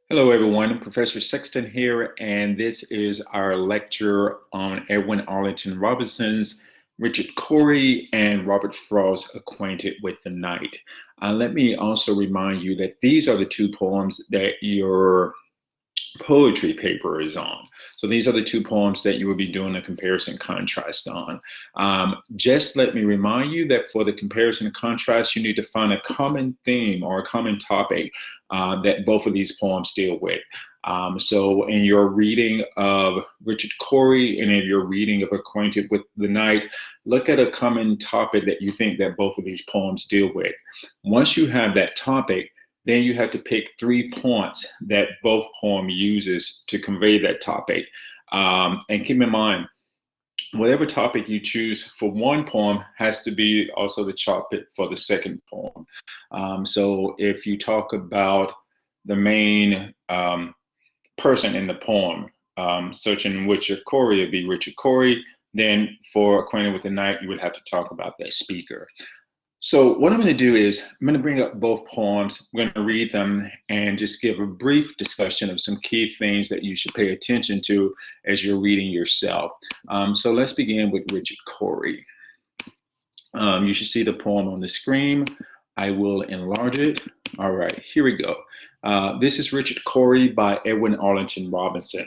Hello, everyone. Professor Sexton here, and this is our lecture on Edwin Arlington Robinson's Richard Cory and Robert Frost's Acquainted with the Night. Let me also remind you that these are the two poems that your poetry paper is on. So these are the two poems that you will be doing a comparison contrast on. Just let me remind you that for the comparison and contrast, you need to find a common theme or a common topic that both of these poems deal with. So in your reading of Richard Cory and in your reading of Acquainted with the Night, look at a common topic that you think that both of these poems deal with. Once you have that topic, then you have to pick 3 points that both poem uses to convey that topic. And keep in mind, whatever topic you choose for one poem has to be also the topic for the second poem. So if you talk about the main person in the poem, such in Richard Cory, it'd be Richard Cory. Then for Acquainted with the Night, you would have to talk about that speaker. So what I'm going to do is I'm going to bring up both poems. I'm going to read them and just give a brief discussion of some key things that you should pay attention to as you're reading yourself. So let's begin with Richard Cory. You should see the poem on the screen. I will enlarge it. All right, here we go. This is Richard Cory by Edwin Arlington Robinson.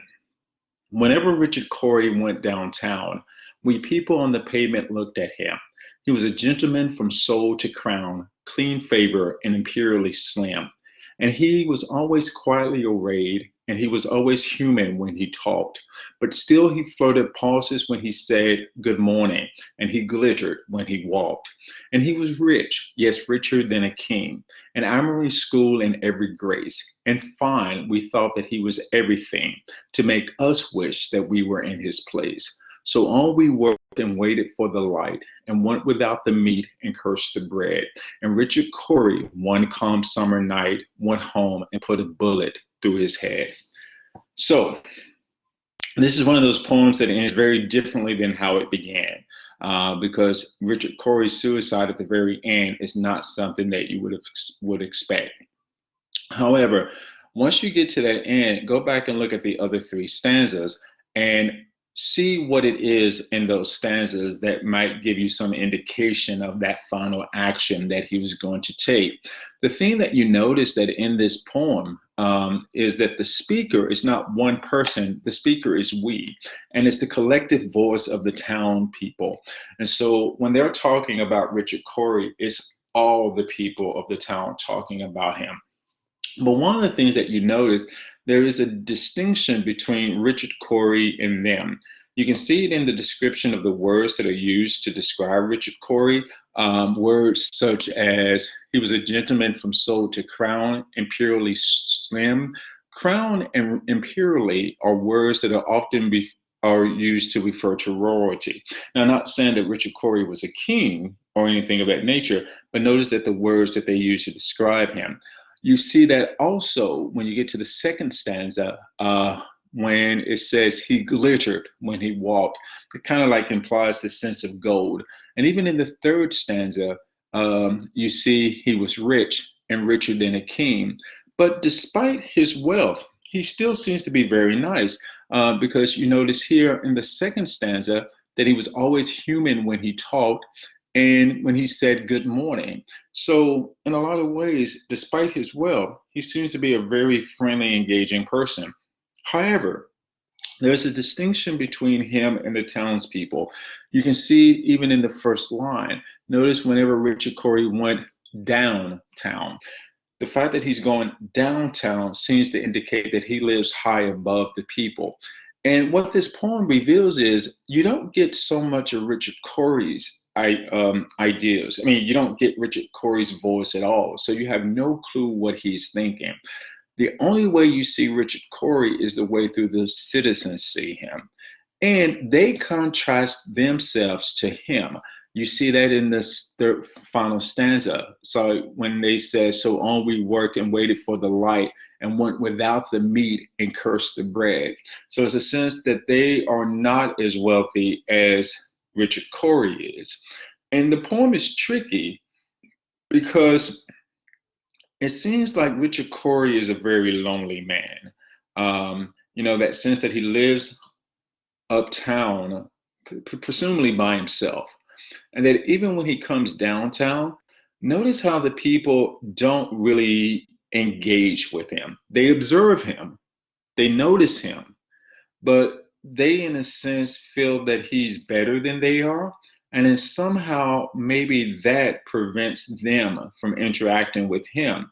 Whenever Richard Cory went downtown, we people on the pavement looked at him. He was a gentleman from soul to crown, clean favored and imperially slim. And he was always quietly arrayed, and he was always human when he talked. But still he flirted pauses when he said good morning, and he glittered when he walked. And he was rich, yes, richer than a king, an armory school in every grace. And fine, we thought that he was everything to make us wish that we were in his place. So on we worked and waited for the light, and went without the meat and cursed the bread. And Richard Cory, one calm summer night, went home and put a bullet through his head. So this is one of those poems that ends very differently than how it began, because Richard Cory's suicide at the very end is not something that you would expect. However, once you get to that end, go back and look at the other 3 stanzas and see what it is in those stanzas that might give you some indication of that final action that he was going to take. The thing that you notice that in this poem is that the speaker is not one person, the speaker is we, and it's the collective voice of the town people. And so when they're talking about Richard Cory, it's all the people of the town talking about him. But one of the things that you notice, there is a distinction between Richard Cory and them. You can see it in the description of the words that are used to describe Richard Cory. Words such as he was a gentleman from soul to crown, imperially slim. Crown and imperially are words that are often are used to refer to royalty. Now, I'm not saying that Richard Cory was a king or anything of that nature, but notice that the words that they use to describe him. You see that also when you get to the second stanza, when it says he glittered when he walked. It kind of like implies the sense of gold. And even in the third stanza, you see he was rich and richer than a king. But despite his wealth, he still seems to be very nice, because you notice here in the second stanza that he was always human when he talked and when he said good morning. So in a lot of ways, despite his wealth, he seems to be a very friendly, engaging person. However, there's a distinction between him and the townspeople. You can see even in the first line. Notice whenever Richard Cory went downtown, the fact that he's going downtown seems to indicate that he lives high above the people. And what this poem reveals is you don't get so much of Richard Cory's ideas. I mean, you don't get Richard Cory's voice at all. So you have no clue what he's thinking. The only way you see Richard Cory is the way through the citizens see him. And they contrast themselves to him. You see that in this third final stanza. So when they say, so on we worked and waited for the light and went without the meat and cursed the bread. So it's a sense that they are not as wealthy as Richard Cory is. And the poem is tricky because it seems like Richard Cory is a very lonely man. That sense that he lives uptown, presumably by himself. And that even when he comes downtown, notice how the people don't really engage with him. They observe him, they notice him, but they, in a sense, feel that he's better than they are. And then somehow, maybe that prevents them from interacting with him.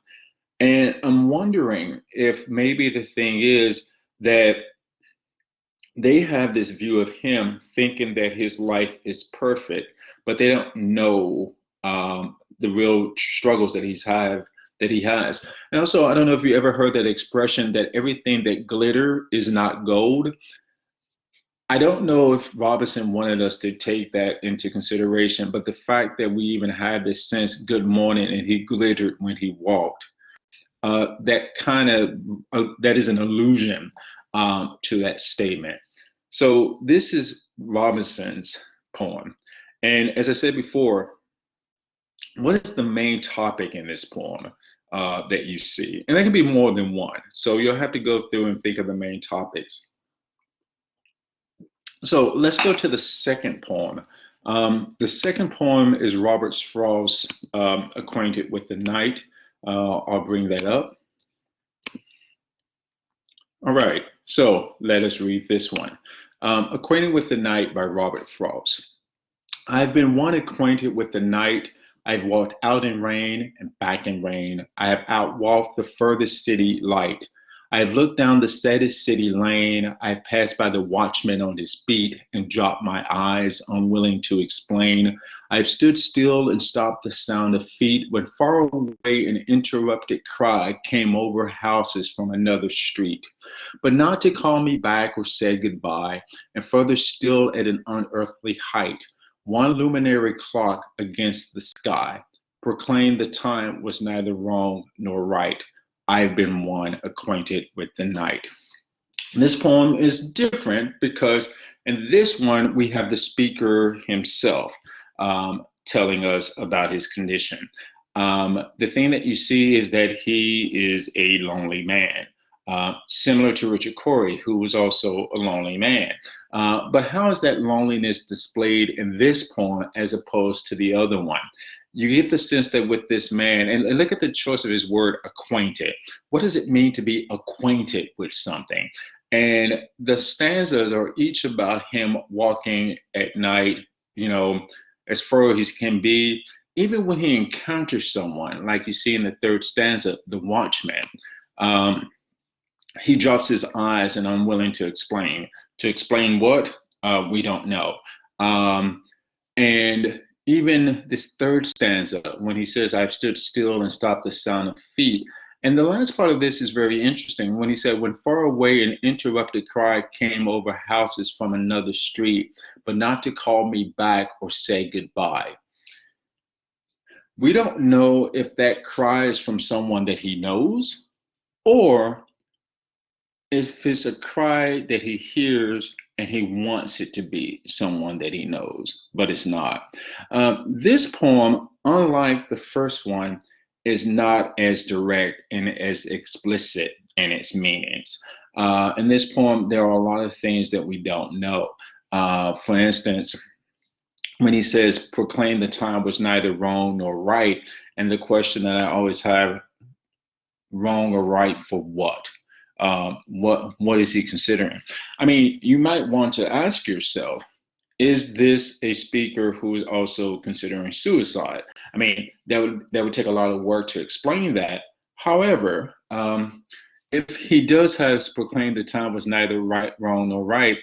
And I'm wondering if maybe the thing is that they have this view of him thinking that his life is perfect, but they don't know the real struggles that he has. And also, I don't know if you ever heard that expression that everything that glitter is not gold. I don't know if Robinson wanted us to take that into consideration, but the fact that we even had this sense, good morning, and he glittered when he walked, that is an allusion to that statement. So this is Robinson's poem. And as I said before, what is the main topic in this poem that you see? And there can be more than one. So you'll have to go through and think of the main topics. So let's go to the second poem. The second poem is Robert Frost, Acquainted with the Night. I'll bring that up. All right, so let us read this one. Acquainted with the Night by Robert Frost. I've been one acquainted with the night. I've walked out in rain and back in rain. I have outwalked the furthest city light. I have looked down the saddest city lane. I have passed by the watchman on his beat and dropped my eyes, unwilling to explain. I have stood still and stopped the sound of feet when far away an interrupted cry came over houses from another street. But not to call me back or say goodbye, and further still at an unearthly height. One luminary clock against the sky proclaimed the time was neither wrong nor right. I've been one acquainted with the night. This poem is different because in this one we have the speaker himself telling us about his condition. The thing that you see is that he is a lonely man. Similar to Richard Cory, who was also a lonely man. But how is that loneliness displayed in this poem as opposed to the other one? You get the sense that with this man, and look at the choice of his word, acquainted. What does it mean to be acquainted with something? And the stanzas are each about him walking at night, as far as he can be, even when he encounters someone, like you see in the third stanza, the watchman. He drops his eyes and unwilling to explain. To explain what? We don't know. And even this third stanza, when he says, I've stood still and stopped the sound of feet. And the last part of this is very interesting when he said, when far away an interrupted cry came over houses from another street, but not to call me back or say goodbye. We don't know if that cry is from someone that he knows or if it's a cry that he hears and he wants it to be someone that he knows, but it's not. This poem, unlike the first one, is not as direct and as explicit in its meanings. In this poem, there are a lot of things that we don't know. For instance, when he says, proclaim the time was neither wrong nor right, and the question that I always have, wrong or right for what? What is he considering? I mean, you might want to ask yourself, is this a speaker who is also considering suicide? I mean, that would take a lot of work to explain that. However, if he does have proclaimed the time was neither right, wrong, nor right,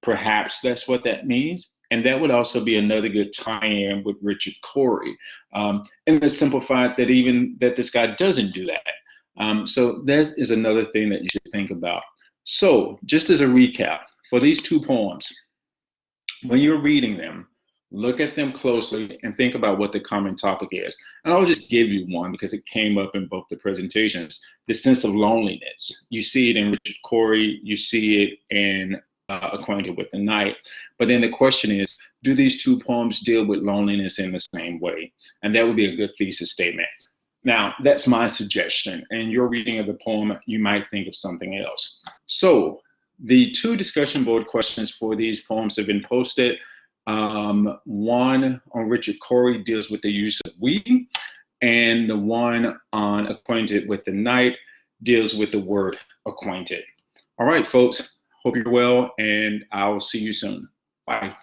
perhaps that's what that means. And that would also be another good tie-in with Richard Cory. And the simple fact that even that this guy doesn't do that. So that is another thing that you should think about. So just as a recap, for these two poems, when you're reading them, look at them closely and think about what the common topic is. And I'll just give you one because it came up in both the presentations, the sense of loneliness. You see it in Richard Cory, you see it in Acquainted with the Night. But then the question is, do these two poems deal with loneliness in the same way? And that would be a good thesis statement. Now, that's my suggestion. And your reading of the poem, you might think of something else. So the two discussion board questions for these poems have been posted. One on Richard Cory deals with the use of we, and the one on Acquainted with the Night deals with the word acquainted. All right, folks, hope you're well, and I'll see you soon. Bye.